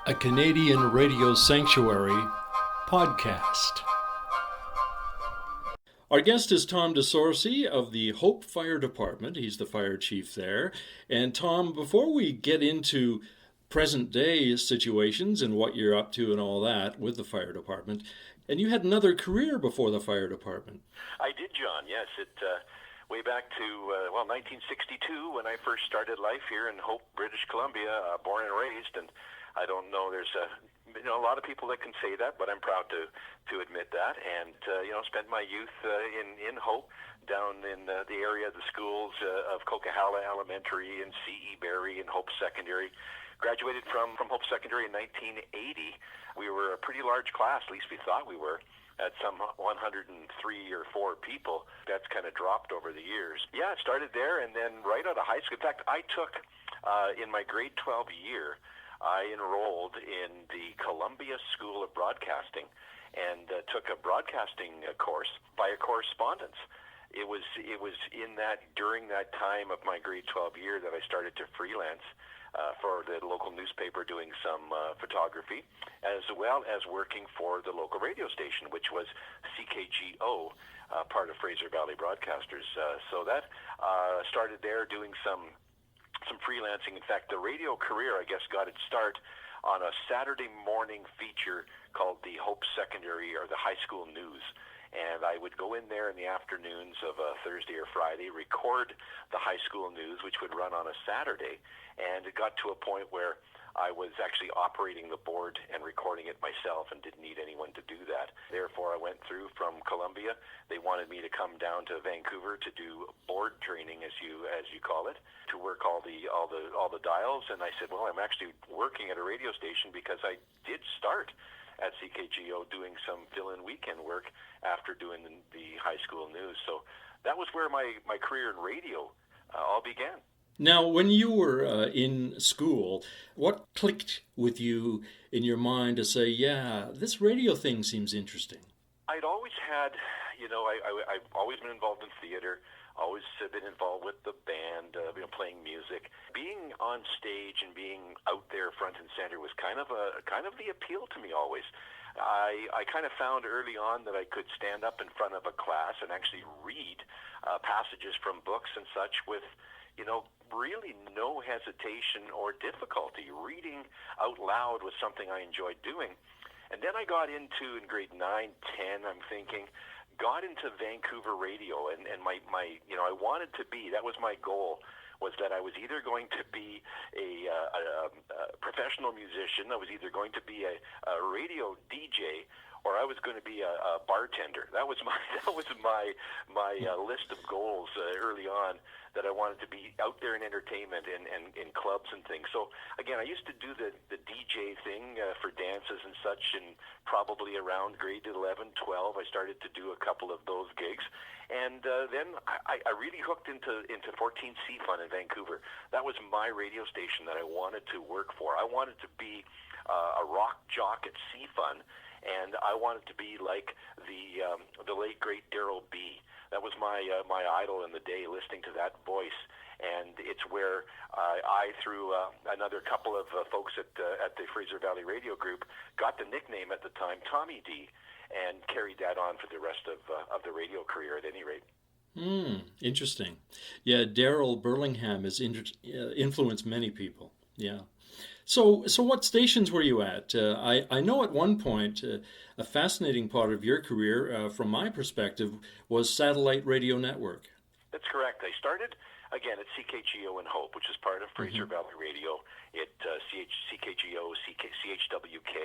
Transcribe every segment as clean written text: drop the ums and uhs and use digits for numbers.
a Canadian radio sanctuary podcast. Our guest is Tom DeSorcy of the Hope Fire Department. He's the fire chief there. And Tom, before we get into present day situations and what you're up to and all that with the fire department, and you had another career before the fire department. I did, John, yes. Way back to, 1962 when I first started life here in Hope, British Columbia, born and raised. And I don't know, there's a lot of people that can say that, but I'm proud to admit that. And, spent my youth in Hope, down in the area of the schools of Coquihalla Elementary and C.E. Barry and Hope Secondary. Graduated from Hope Secondary in 1980. We were a pretty large class, at least we thought we were, at some 103 or 4 people. That's kind of dropped over the years. Yeah, I started there, and then right out of high school. In fact, I took, in my grade 12 year, I enrolled in the Columbia School of Broadcasting and took a broadcasting course by a correspondence. It was during that time of my grade 12 year that I started to freelance for the local newspaper, doing some photography, as well as working for the local radio station, which was CKGO, part of Fraser Valley Broadcasters. So that started there, doing some freelancing. In fact, the radio career, I guess, got its start on a Saturday morning feature called the Hope Secondary or the High School News. And I would go in there in the afternoons of a Thursday or Friday, record the high school news, which would run on a Saturday. And it got to a point where I was actually operating the board and recording it myself and didn't need anyone to do that. Therefore, I went through from Columbia. They wanted me to come down to Vancouver to do board training, as you call it, to work all the dials. And I said, well, I'm actually working at a radio station because I did start at CKGO doing some fill-in weekend work after doing the high school news. So that was where my career in radio all began. Now, when you were in school, what clicked with you in your mind to say, yeah, this radio thing seems interesting? I'd always had, I've always been involved in theater, always been involved with the band, playing music. Being on stage and being out there front and center was kind of the appeal to me always. I kind of found early on that I could stand up in front of a class and actually read passages from books and such with, really no hesitation or difficulty. Reading out loud was something I enjoyed doing. And then I got into, in grade 9, 10, I'm thinking, got into Vancouver radio, and my I wanted to be, that was my goal, was that I was either going to be a professional musician, I was either going to be a radio DJ, or I was going to be a bartender. That was my list of goals early on, that I wanted to be out there in entertainment and in clubs and things. So again, I used to do the DJ thing for dances and such, and probably around grade 11, 12, I started to do a couple of those gigs. And then I really hooked into 14C Fun in Vancouver. That was my radio station that I wanted to work for. I wanted to be a rock jock at C Fun, and I wanted to be like the late great Daryl B. That was my idol in the day, listening to that voice. And it's where I through another couple of folks at the Fraser Valley Radio Group, got the nickname at the time Tommy D, and carried that on for the rest of the radio career at any rate. Interesting. Yeah, Daryl Burlingham has influenced many people. Yeah. So what stations were you at? I know at one point a fascinating part of your career, from my perspective, was Satellite Radio Network. That's correct. I started, again, at CKGO in Hope, which is part of Fraser Valley Radio, at CKGO, CHWK,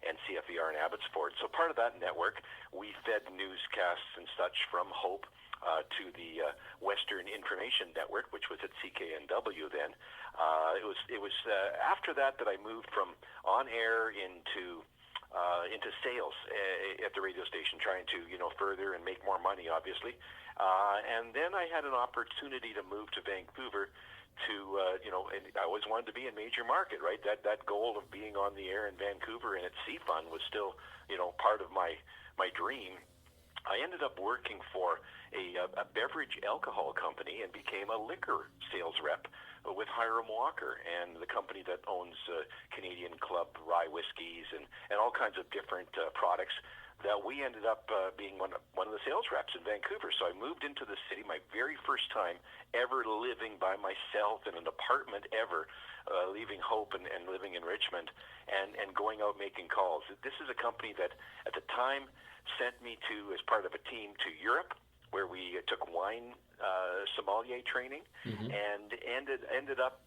and CFER in Abbotsford. So part of that network, we fed newscasts and such from Hope to the Western Information Network, which was at CKNW then. It was after that I moved from on air into sales at the radio station, trying to further and make more money, obviously. And then I had an opportunity to move to Vancouver to and I always wanted to be in major market, right? That goal of being on the air in Vancouver and at CFUN was still part of my dream. I ended up working for a beverage alcohol company and became a liquor sales rep with Hiram Walker and the company that owns Canadian Club rye whiskeys and all kinds of different products that we ended up being one of the sales reps in Vancouver. So I moved into the city, my very first time ever living by myself in an apartment ever, leaving Hope and living in Richmond and going out making calls. This is a company that at the time sent me to, as part of a team, to Europe, where we took wine sommelier training, and ended up,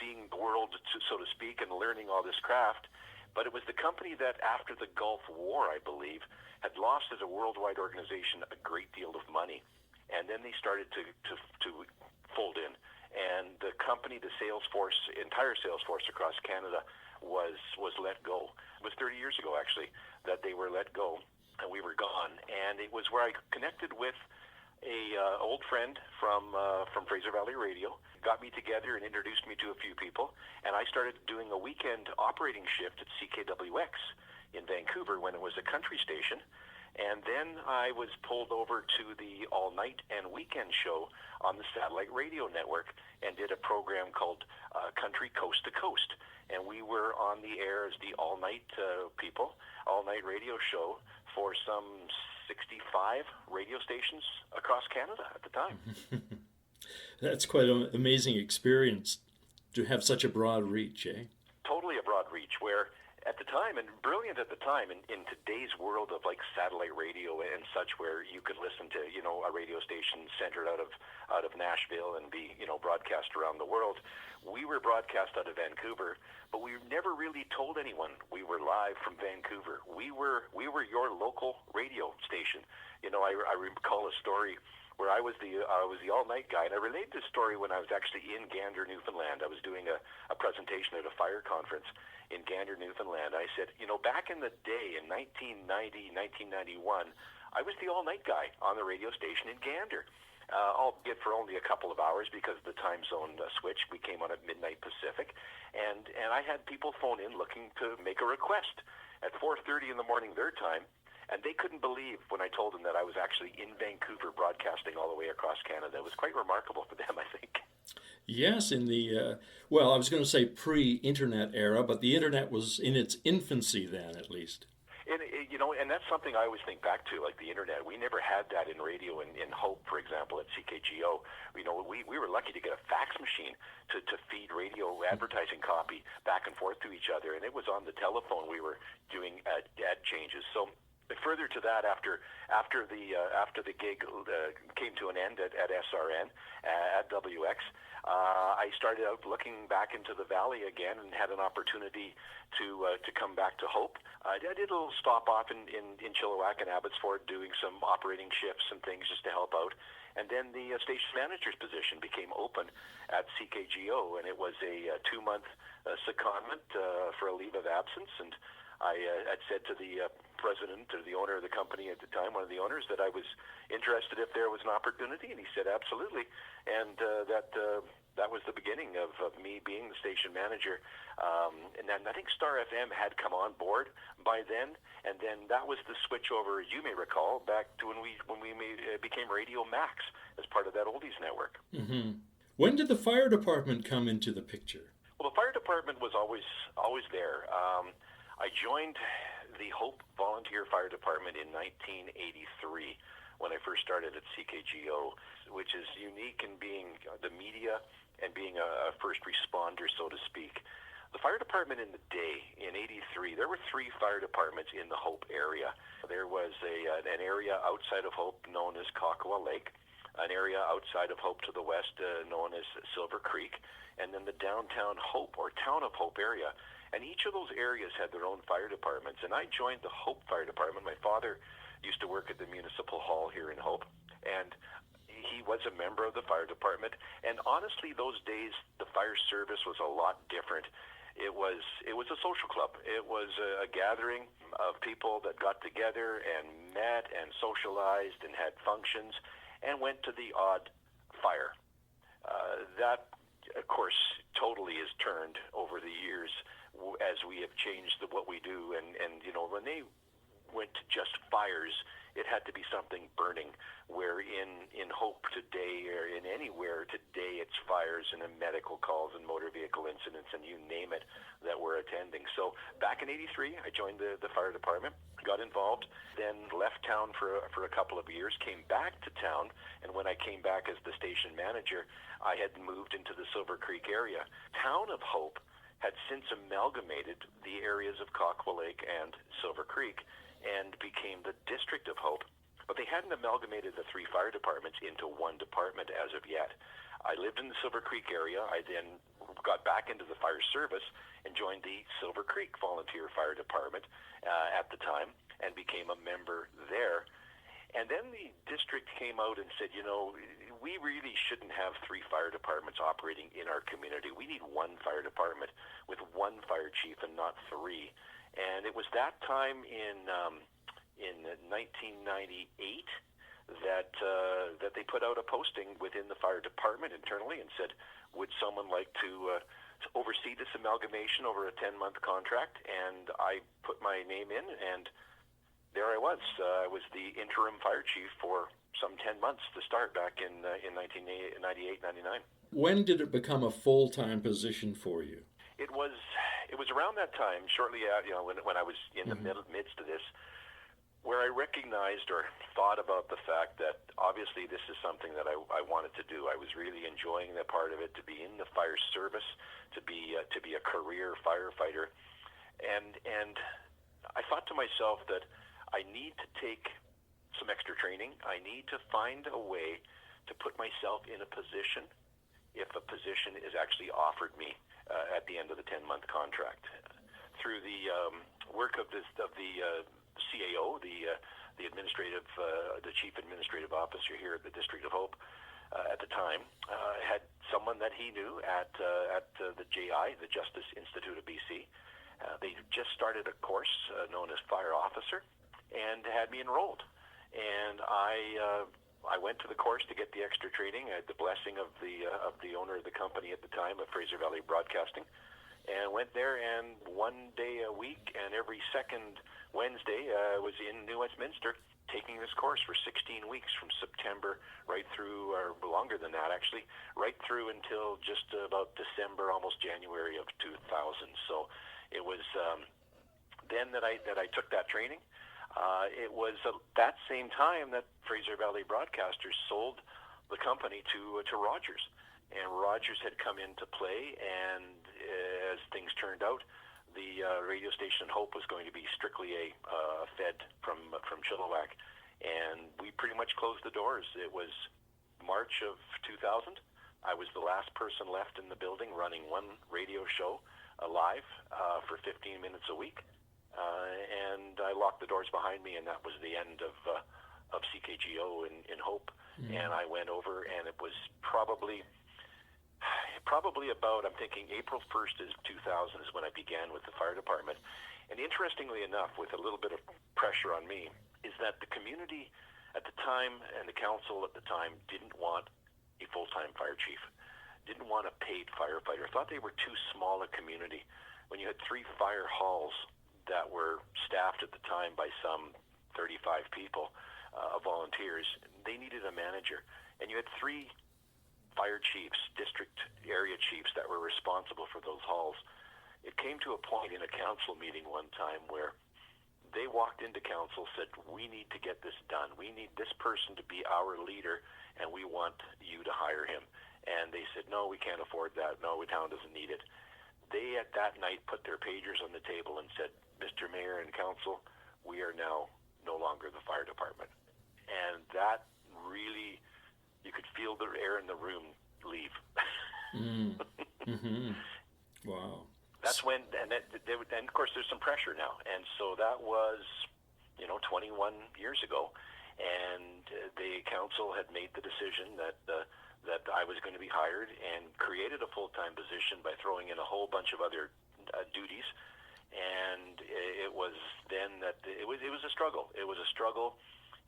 seeing the world, so to speak, and learning all this craft. But it was the company that, after the Gulf War, I believe, had lost as a worldwide organization a great deal of money, and then they started to fold in, and the company, the sales force, entire sales force across Canada, was let go. It was 30 years ago, actually, that they were let go. And we were gone, and it was where I connected with a old friend from Fraser Valley Radio, got me together and introduced me to a few people, and I started doing a weekend operating shift at CKWX in Vancouver when it was a country station, and then I was pulled over to the all-night and weekend show on the satellite radio network and did a program called Country Coast to Coast, and we were on the air as the all-night people, all-night radio show for some 65 radio stations across Canada at the time. That's quite an amazing experience to have such a broad reach, eh? Totally a broad reach, where at the time, and brilliant at the time, in today's world of like satellite radio and such, where you could listen to, a radio station centered out of Nashville and be, broadcast around the world. We were broadcast out of Vancouver, but we never really told anyone we were live from Vancouver. We were your local radio station. I recall a story where I was the all-night guy, and I relayed this story when I was actually in Gander, Newfoundland. I was doing a presentation at a fire conference in Gander, Newfoundland. I said, back in the day, in 1990, 1991, I was the all-night guy on the radio station in Gander, albeit for only a couple of hours because of the time zone switch. We came on at midnight Pacific, and I had people phone in looking to make a request at 4:30 in the morning their time, and they couldn't believe when I told them that I was actually in Vancouver broadcasting all the way across Canada. It was quite remarkable for them, I think. Yes, in the, I was going to say pre-internet era, but the internet was in its infancy then, at least. And that's something I always think back to, like the internet. We never had that in radio in Hope, for example, at CKGO. We were lucky to get a fax machine to feed radio advertising copy back and forth to each other, and it was on the telephone we were doing ad changes. So further to that, after the gig came to an end at SRN at WX, I started out looking back into the valley again and had an opportunity to come back to Hope. I did a little stop off in Chilliwack and Abbotsford doing some operating shifts and things just to help out. And then the station manager's position became open at CKGO, and it was a 2-month secondment for a leave of absence. And I had said to the president or the owner of the company at the time, one of the owners, that I was interested if there was an opportunity, and he said absolutely, and that was the beginning of me being the station manager. And then I think Star FM had come on board by then, and then that was the switch over, you may recall, back to when we became Radio Max as part of that oldies network. Mm-hmm. When did the fire department come into the picture? Well, the fire department was always there. I joined the Hope Volunteer Fire Department in 1983 when I first started at CKGO, which is unique in being the media and being a first responder, so to speak. The fire department in the day, in 83, there were 3 fire departments in the Hope area. There was an area outside of Hope known as Kakwa Lake, an area outside of Hope to the west known as Silver Creek, and then the downtown Hope or Town of Hope area. And each of those areas had their own fire departments. And I joined the Hope Fire Department. My father used to work at the Municipal Hall here in Hope, and he was a member of the fire department. And honestly, those days, the fire service was a lot different. It was a social club. It was a gathering of people that got together and met and socialized and had functions and went to the odd fire. That, of course, totally has turned over the years as we have changed what we do. And when they went to just fires it had to be something burning, where in Hope today, or in anywhere today, it's fires and medical calls and motor vehicle incidents and you name it that we're attending. So back in '83, I joined the fire department, got involved, then left town for a couple of years, came back to town, and when I came back as the station manager, I had moved into the Silver Creek area. Town of Hope had since amalgamated the areas of Coquille Lake and Silver Creek and became the District of Hope. But they hadn't amalgamated the three fire departments into one department as of yet. I lived in the Silver Creek area. I then got back into the fire service and joined the Silver Creek Volunteer Fire Department at the time and became a member there. And then the district came out and said, we really shouldn't have three fire departments operating in our community. We need one fire department with one fire chief and not three. And it was that time in 1998 that they put out a posting within the fire department internally and said, would someone like to oversee this amalgamation over a 10-month contract? And I put my name in, and there I was. I was the interim fire chief for some 10 months to start back in 1998, 99. When did it become a full-time position for you? It was around that time, shortly when I was in the midst of this, where I recognized or thought about the fact that obviously this is something that I wanted to do. I was really enjoying that part of it, to be in the fire service, to be a career firefighter, and I thought to myself that I need to take some extra training. I need to find a way to put myself in a position, if a position is actually offered me at the end of the 10-month contract. Through the work of the CAO, the chief administrative officer here at the District of Hope at the time, had someone that he knew at the JI, the Justice Institute of BC. They just started a course known as Fire Officer and had me enrolled. And I went to the course to get the extra training. I had the blessing of the owner of the company at the time, of Fraser Valley Broadcasting, and went there. And one day a week, and every second Wednesday, I was in New Westminster taking this course for 16 weeks, from September right through, or longer than that actually, right through until just about December, almost January of 2000. So it was then that I took that training. It was that same time that Fraser Valley Broadcasters sold the company to Rogers, and Rogers had come into play. And as things turned out, the radio station Hope was going to be strictly a fed from Chilliwack, and we pretty much closed the doors. It was March of 2000. I was the last person left in the building running one radio show live for 15 minutes a week. And I locked the doors behind me, and that was the end of CKGO in Hope. Mm-hmm. And I went over, and it was probably about, I'm thinking April 1st is 2000 is when I began with the fire department. And interestingly enough, with a little bit of pressure on me, is that the community at the time and the council at the time didn't want a full-time fire chief, didn't want a paid firefighter, thought they were too small a community. When you had three fire halls that were staffed at the time by some 35 people, volunteers, they needed a manager. And you had three fire chiefs, district area chiefs, that were responsible for those halls. It came to a point in a council meeting one time where they walked into council, said, we need to get this done. We need this person to be our leader, and we want you to hire him. And they said, no, we can't afford that. No, the town doesn't need it. They, at that night, put their pagers on the table and said, Mr. Mayor and Council, we are now no longer the fire department. And that really, you could feel the air in the room leave. Mm-hmm. Wow. That's when, and of course there's some pressure now. And so that was, 21 years ago. And the council had made the decision that I was going to be hired, and created a full-time position by throwing in a whole bunch of other duties. And it was then that it was a struggle. It was a struggle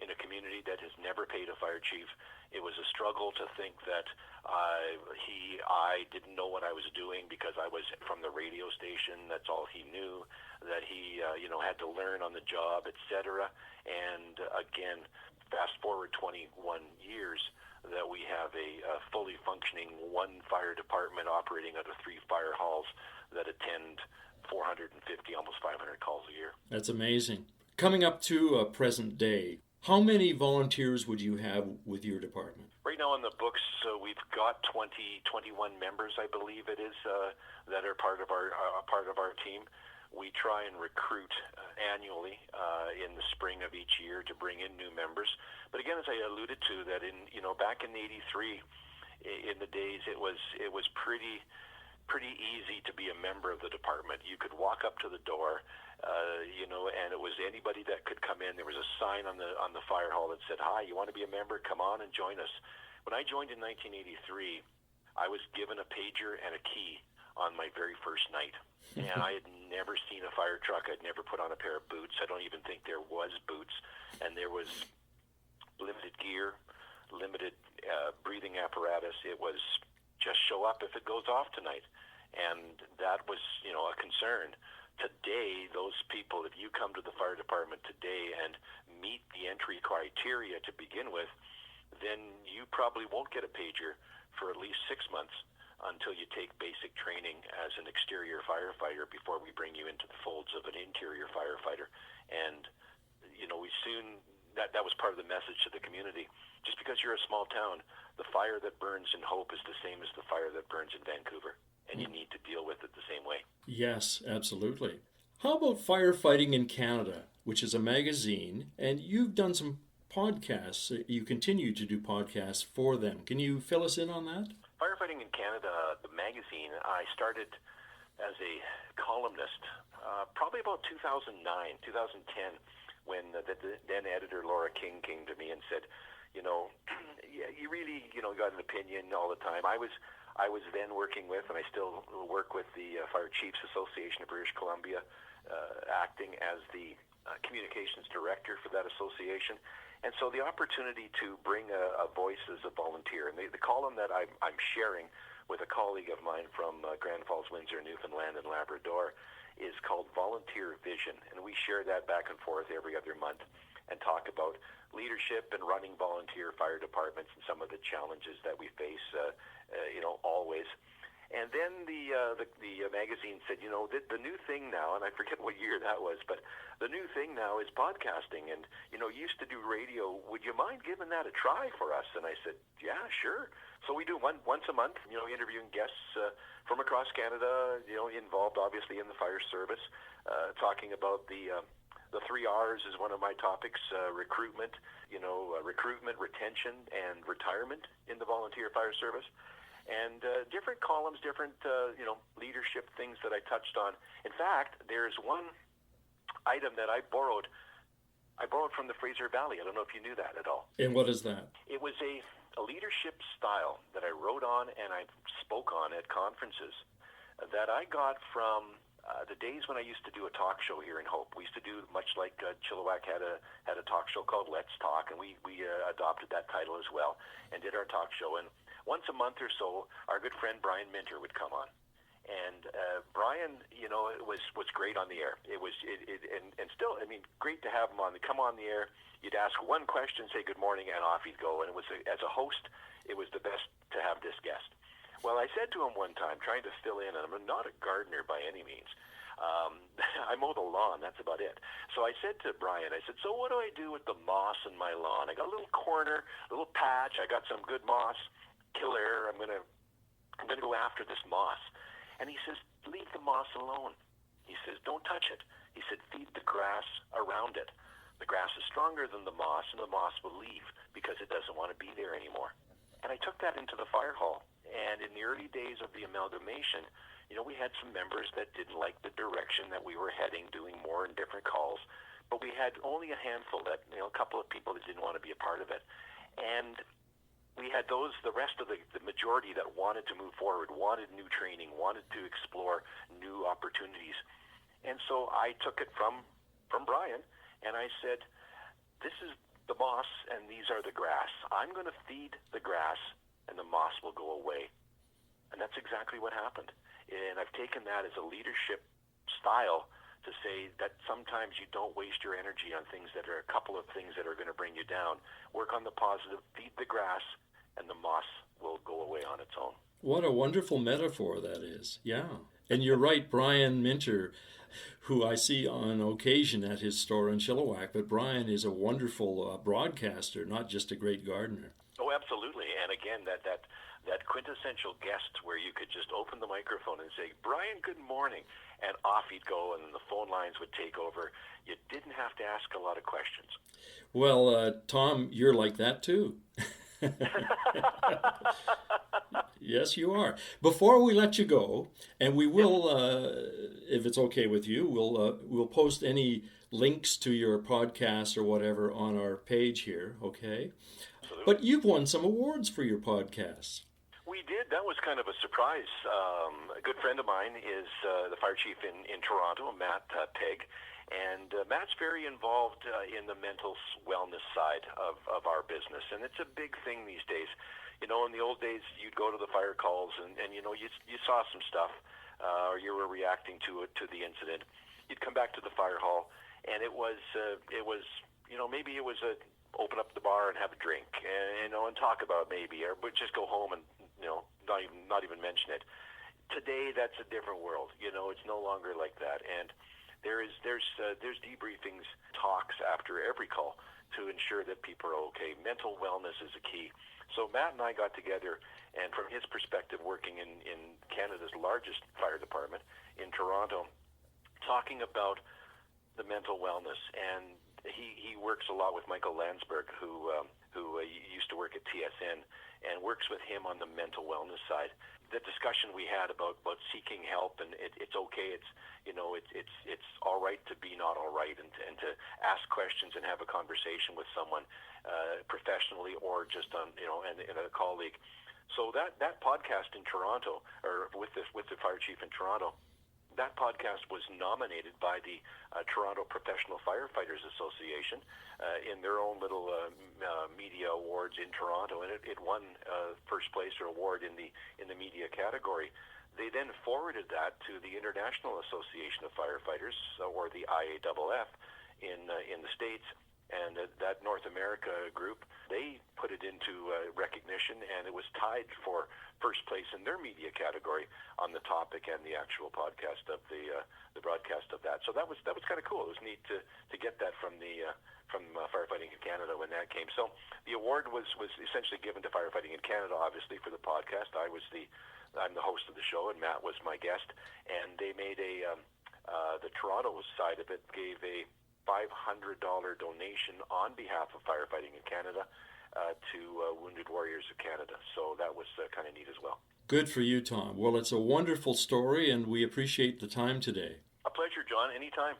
in a community that has never paid a fire chief. It was a struggle to think that I I didn't know what I was doing because I was from the radio station. That's all he knew. That he, had to learn on the job, etc. And again, fast forward 21 years, that we have a fully functioning one fire department operating out of 3 fire halls that attend 450, almost 500 calls a year. That's amazing. Coming up to present day, how many volunteers would you have with your department? Right now on the books, we've got 21 members, I believe it is, that are part of our team. We try and recruit annually in the spring of each year to bring in new members. But again, as I alluded to, that back in '83, in the days, it was pretty easy to be a member of the department. You could walk up to the door, and it was anybody that could come in. There was a sign on the fire hall that said, "Hi, you want to be a member? Come on and join us." When I joined in 1983, I was given a pager and a key on my very first night. And I had never seen a fire truck. I'd never put on a pair of boots. I don't even think there was boots. And there was limited gear, limited breathing apparatus. It was just show up if it goes off tonight. And that was, a concern. Today, those people, if you come to the fire department today and meet the entry criteria to begin with, then you probably won't get a pager for at least 6 months until you take basic training as an exterior firefighter before we bring you into the folds of an interior firefighter. And, we soon, that was part of the message to the community. Just because you're a small town, the fire that burns in Hope is the same as the fire that burns in Vancouver. And you need to deal with it the same way. Yes, absolutely. How about Firefighting in Canada, which is a magazine, and you've done some podcasts. You continue to do podcasts for them. Can you fill us in on that? Firefighting in Canada, the magazine, I started as a columnist probably about 2009, 2010, when the then editor Laura King came to me and said, you really, got an opinion all the time. I was then working with, and I still work with the Fire Chiefs Association of British Columbia, acting as the communications director for that association. And so the opportunity to bring a voice as a volunteer, and the column that I'm sharing with a colleague of mine from Grand Falls, Windsor, Newfoundland, and Labrador is called Volunteer Vision. And we share that back and forth every other month and talk about leadership and running volunteer fire departments and some of the challenges that we face, always. And then the magazine said, the new thing now, and I forget what year that was, but the new thing now is podcasting. And, used to do radio. Would you mind giving that a try for us? And I said, yeah, sure. So we do once a month, interviewing guests from across Canada, involved obviously in the fire service, talking about the 3 R's is one of my topics, recruitment, recruitment, retention, and retirement in the volunteer fire service. And different columns, different, leadership things that I touched on. In fact, there's one item that I borrowed from the Fraser Valley. I don't know if you knew that at all. And what is that? It was a leadership style that I wrote on and I spoke on at conferences that I got from the days when I used to do a talk show here in Hope. We used to do much like Chilliwack had a talk show called Let's Talk, and we adopted that title as well and did our talk show. And once a month or so, our good friend Brian Minter would come on. And Brian, was great on the air. It was, and still, great to have him on. Come on the air, you'd ask one question, say good morning, and off he'd go. And it was, as a host, it was the best to have this guest. Well, I said to him one time, trying to fill in, and I'm not a gardener by any means. I mow the lawn, that's about it. So I said to Brian, I said, so what do I do with the moss in my lawn? I got a little corner, a little patch, I got some good moss, killer, I'm gonna go after this moss. And he says, leave the moss alone. He says, don't touch it. He said, feed the grass around it. The grass is stronger than the moss, and the moss will leave because it doesn't want to be there anymore. And I took that into the fire hall. And in the early days of the amalgamation, we had some members that didn't like the direction that we were heading, doing more and different calls. But we had only a handful that, a couple of people that didn't want to be a part of it. And we had the rest of the majority that wanted to move forward, wanted new training, wanted to explore new opportunities. And so I took it from Brian, and I said, this is the moss, and these are the grass. I'm going to feed the grass, and the moss will go away. And that's exactly what happened. And I've taken that as a leadership style to say that sometimes you don't waste your energy on things that are a couple of things that are going to bring you down. Work on the positive, feed the grass, and the moss will go away on its own. What a wonderful metaphor that is. Yeah. And you're right, Brian Minter, who I see on occasion at his store in Chilliwack, but Brian is a wonderful broadcaster, not just a great gardener. Oh, absolutely. And again, that quintessential guest where you could just open the microphone and say, Brian, good morning, and off he'd go, and the phone lines would take over. You didn't have to ask a lot of questions. Well, Tom, you're like that too. Yes, you are. Before we let you go, and we will, if it's okay with you, we'll post any links to your podcast or whatever on our page here, okay? Absolutely. But you've won some awards for your podcasts. We did. That was kind of a surprise. A good friend of mine is the fire chief in Toronto, Matt Pegg. And Matt's very involved in the mental wellness side of our business. And it's a big thing these days. You know, in the old days, you'd go to the fire calls and you know, you saw some stuff or you were reacting to the incident. You'd come back to the fire hall and it was you know, maybe it was open up the bar and have a drink and, you know, and talk about maybe, or but just go home and, you know, not even mention it. Today, that's a different world. You know, it's no longer like that. And there's debriefings, talks after every call to ensure that people are okay. Mental wellness is a key. So Matt and I got together, and from his perspective, working in Canada's largest fire department in Toronto, talking about the mental wellness. And he works a lot with Michael Landsberg, who used to work at TSN, and works with him on the mental wellness side. The discussion we had about seeking help, and it's okay. It's, you know, it's all right to be not all right, and to ask questions and have a conversation with someone professionally or just on, you know, and a colleague. So that podcast in Toronto, or with the fire chief in Toronto, that podcast was nominated by the Toronto Professional Firefighters Association in their own little media awards in Toronto, and it won first place or award in the media category. They then forwarded that to the International Association of Firefighters, or the IAFF, in the States. And that North America group, they put it into recognition, and it was tied for first place in their media category on the topic and the actual podcast of the broadcast of that. So that was kind of cool. It was neat to get that from Firefighting in Canada when that came. So the award was essentially given to Firefighting in Canada, obviously, for the podcast. I'm the host of the show, and Matt was my guest, and they made the Toronto side of it gave a $500 donation on behalf of Firefighting in Canada to Wounded Warriors of Canada. So that was kind of neat as well. Good for you, Tom. Well, it's a wonderful story, and we appreciate the time today. A pleasure, John. Anytime.